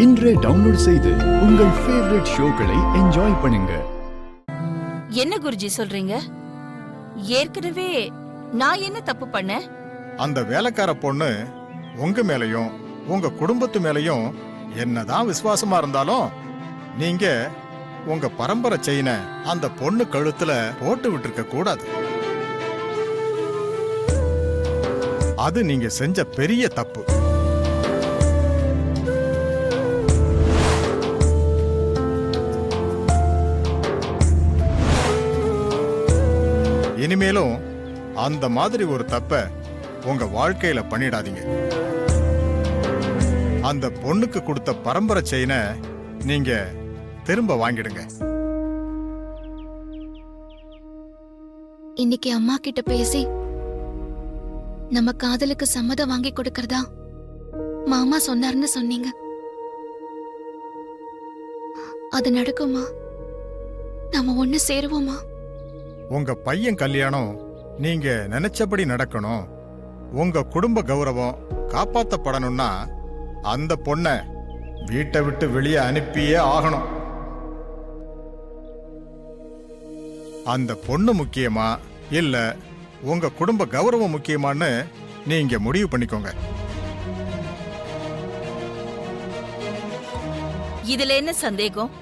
இன்றே டவுன்லோட் செய்து உங்கள் ஃபேவரட் ஷோக்களை என்ஜாய் பண்ணுங்க. என்ன குருஜி சொல்றீங்க? ஏற்கனவே நான் என்ன தப்பு பண்ணேன்? அந்த வேலைக்கார பொண்ணு உங்க மேலயும் உங்க குடும்பத்து மேலயும் என்னதான் விசுவாசமா இருந்தாலும் நீங்க உங்க பரம்பரை செயினை அந்த பொண்ணு கழுத்துல போட்டு விட்டுருக்க கூடாது. அது நீங்க செஞ்ச பெரிய தப்பு. இனிமேலும் அந்த மாதிரி ஒரு தப்ப உங்க வாழ்க்கையில பண்ணிடாதீங்க. அந்த பொண்ணுக்கு கொடுத்த பரம்பரை செயினை நீங்க திரும்ப வாங்கிடுங்க. இன்னைக்கு அம்மா கிட்ட பேசி நம்ம காதலுக்கு சம்மதம் வாங்கி கொடுக்கறதா மாமா சொன்னார்னு சொன்னீங்க. அது நடக்குமா? நாம ஒண்ணு சேருவோமா? உங்க பையன் கல்யாணம் நீங்க நினைச்சபடி நடக்கணும், உங்க குடும்ப கௌரவம் காப்பாத்தப்படணும்னா அந்த பொண்ண வீட்டை விட்டு வெளியே அனுப்பியே ஆகணும். அந்த பொண்ணு முக்கியமா இல்ல உங்க குடும்ப கௌரவம் முக்கியமான்னு நீங்க முடிவு பண்ணிக்கோங்க. இதுல என்ன சந்தேகம்?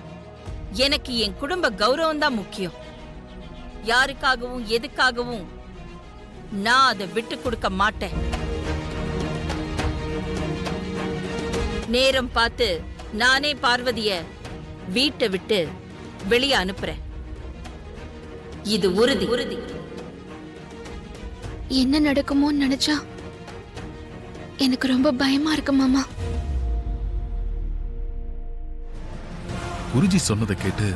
எனக்கு என் குடும்ப கௌரவம் தான் முக்கியம். யாருக்காகவும் எதுக்காகவும் நான் அதை விட்டு கொடுக்க மாட்டேன். நேரம் பார்த்து நானே பார்வதிய வீட்டை விட்டு வெளியே அனுப்புறேன். இது உறுதி. என்ன நடக்குமோன்னு நினைச்சா எனக்கு ரொம்ப பயமா இருக்கு மாமா. குருஜி சொன்னதை கேட்டு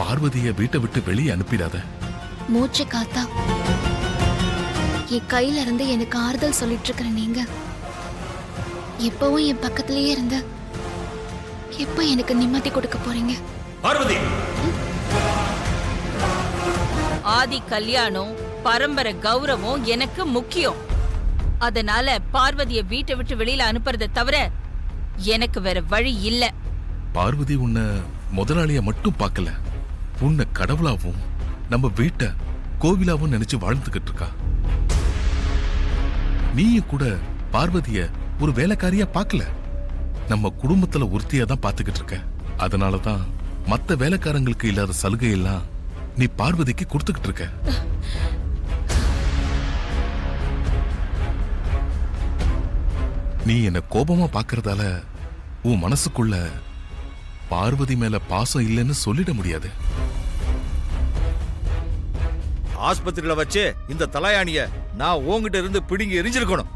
பார்வதிய வீட்டை விட்டு வெளியே அனுப்பிடாத. மூச்சு காத்தா என் கையில இருந்து எனக்கு ஆறுதல் சொல்லிட்டு இருக்கிற நீங்க எப்பவும் என் பக்கத்திலேயே இருந்த எப்ப எனக்கு நிம்மதி கொடுக்க போறீங்க? பார்வதி, ஆதி கல்யாணம் பரம்பரை கௌரவம் எனக்கு முக்கியம். அதனால பார்வதிய வீட்டை விட்டு வெளியில அனுப்புறத தவிர எனக்கு வேற வழி இல்ல. பார்வதி உன்னை முதலாளிய மட்டும் பார்க்கல, உன்னை கடவுளாவும் நம்ம வீட்டை கோவிலாவும் நினைச்சு வாழ்ந்துகிட்டு இருக்கா. நீயும் கூட பார்வதிய ஒரு வேலைக்காரியா பார்க்கல, நம்ம குடும்பத்துல ஒருத்தியா தான் பார்த்துக்கிட்டு இருக்க. அதனாலதான் மத்த வேலைக்காரங்களுக்கு இல்லாத சலுகை எல்லாம் நீ பார்வதிக்கு கொடுத்துக்கிட்டு இருக்க. நீ என்ன கோபமா பார்க்கறதால உன் மனசுக்குள்ள பார்வதி மேல பாசம் இல்லைன்னு சொல்லிட முடியாது. ஆஸ்பத்திரியில வச்சு இந்த தலையாணிய நான் உங்ககிட்ட இருந்து பிடுங்கி எரிஞ்சிருக்கணும்.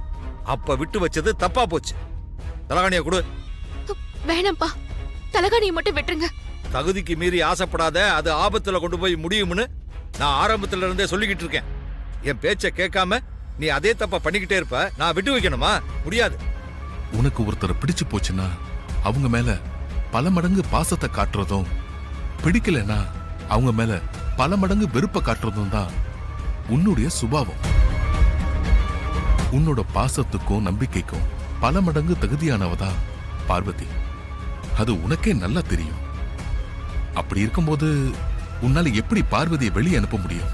அப்ப விட்டு வச்சது தப்பா போச்சு. தலகாணிய கொடு. வேணாம்ப்பா, தலகாணியை மட்டும் விட்டுருங்க. தகுதிக்கு மீறி ஆசைப்படாத, அது ஆபத்துல கொண்டு போய் முடியும்னு நான் ஆரம்பத்துல இருந்தே சொல்லிக்கிட்டு இருக்கேன். என் பேச்ச கேட்காம நீ அதே தப்பா பண்ணிக்கிட்டே இருப்ப. நான் விட்டு வைக்கணுமா? முடியாது. உனக்கு ஒருத்தரை பிடிச்சு போச்சுன்னா அவங்க மேல பல மடங்கு பாசத்தை காட்டுறதும், பிடிக்கலன்னா அவங்க மேல பல மடங்கு வெறுப்ப காட்டுறதும் தான் உன்னுடைய சுபாவம். உன்னோட பாசத்துக்கும் நம்பிக்கைக்கும் பல மடங்கு தகுதியானவதா பார்வதி. அது உனக்கே நல்லா தெரியும். அப்படி இருக்கும்போது உன்னால எப்படி பார்வதியை வெளியே அனுப்ப முடியும்?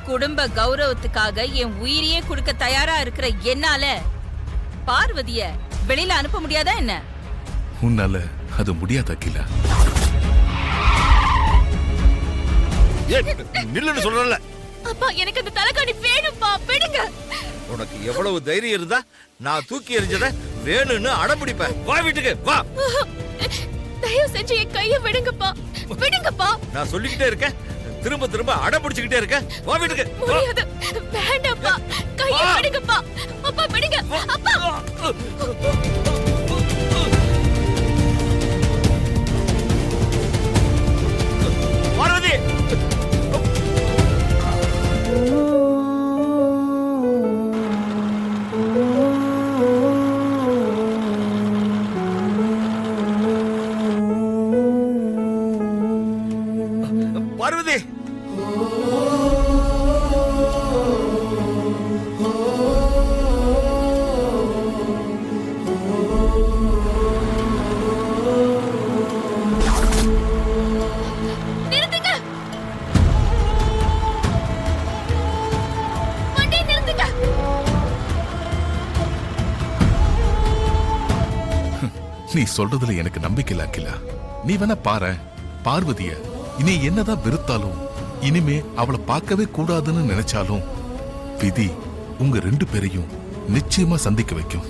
குடும்ப கௌரவத்துக்காக என் உயிரையே கொடுக்க தயாரா இருக்கிற என்னால பார்வதிய வெளியில அனுப்ப முடியாதா என்ன? உன்னால அது முடியாத அகிலா. நில்லுன்னு சொல்றல. அப்பா, எனக்கு அந்த தலகாணி வேணும்பா, விடுங்க. உனக்கு எவ்வளவு தைரியம் இருந்தா நான் தூக்கி எறிஞ்சத வேணும்னு அடம்பிடிப்ப. வா வீட்டுக்கு வா. தயவு செஞ்சு என் கையை விடுங்கப்பா, விடுங்கப்பா. நான் சொல்லிக்கிட்டே இருக்கேன், திரும்ப திரும்ப அடம்பிடிச்சுக்கிட்டே இருக்க. வா வீட்டுக்கு. முடியாது, வேண்டாம்ப்பா, கையை விடுங்கப்பா. அப்பா விடுங்க, அப்பா. பார்வதி, பார்வதி. நீ சொல்றதுல எனக்கு நம்பிக்கை இல்ல அகிலா. நீ வேணா பாரு, பார்வதிய இனி என்னதான் வெறுத்தாலும், இனிமே அவளை பார்க்கவே கூடாதுன்னு நினைச்சாலும் விதி உங்க 2 பேரையும் நிச்சயமா சந்திக்க வைக்கும்.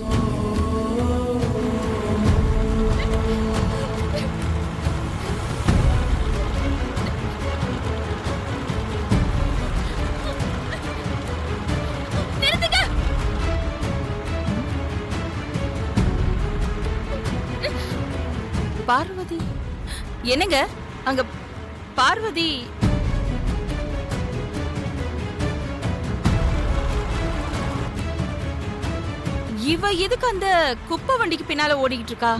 பார்வதி என்னங்க அங்க பார்வதி? இவ எதுக்கு அந்த குப்பை வண்டிக்கு பின்னால ஓடிக்கிட்டு இருக்கா?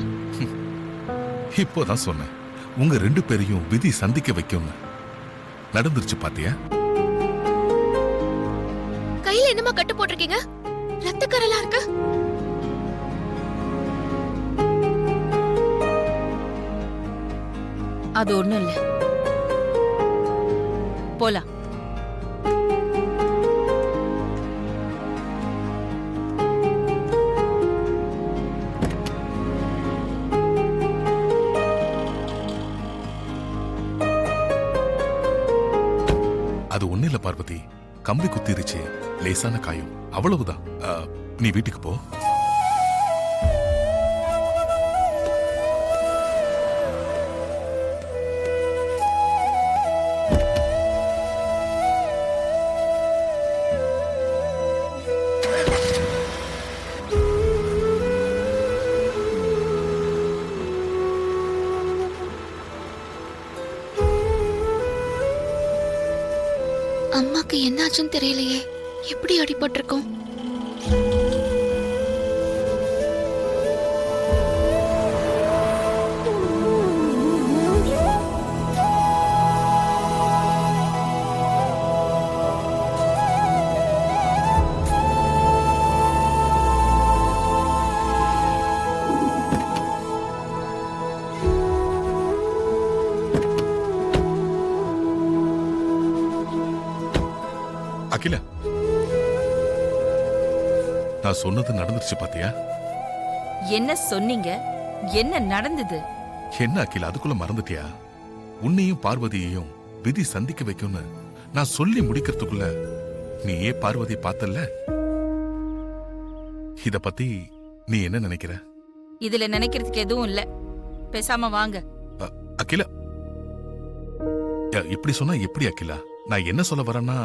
இப்போதான் சொன்னேன், உங்க 2 பேரையும் விதி சந்திக்க வைக்கும்னு. நடந்துருச்சு பாத்தியா? கையில என்னமா கட்டு போட்டிருக்கீங்க? ரத்தக்கரெல்லாம் இருக்கு. அது ஒண்ணும் இல்ல, போலாம். அது ஒண்ணு இல்ல பார்வதி, கம்பி குத்திருச்சு, லேசான காயம், அவ்வளவுதான். நீ வீட்டுக்கு போ. அம்மாக்கு என்னாச்சுன்னு தெரியலையே. எப்படி அடிபட்டிருக்கோம்? அகிலா, நான் சொன்னது நடந்துருச்சு பாத்தியா? என்ன சொன்னீங்க? என்ன நடந்தது? என்ன அகிலா, அதுக்குள்ள மறந்துட்டியா? உன்னையும் பார்வதியையும் விதி சந்திக்க வைக்கும்னு நான் சொல்லி முடிக்கிறதுக்குள்ள நீயே பார்வதியை பார்த்தல்ல. இத பத்தி நீ என்ன நினைக்கிற? இதுல நினைக்கிறதுக்கு எதுவும் இல்ல, பேசாம வாங்க. அகிலா, இப்படி சொன்னா எப்படி அகிலா? நான் என்ன சொல்ல வரேன்னா,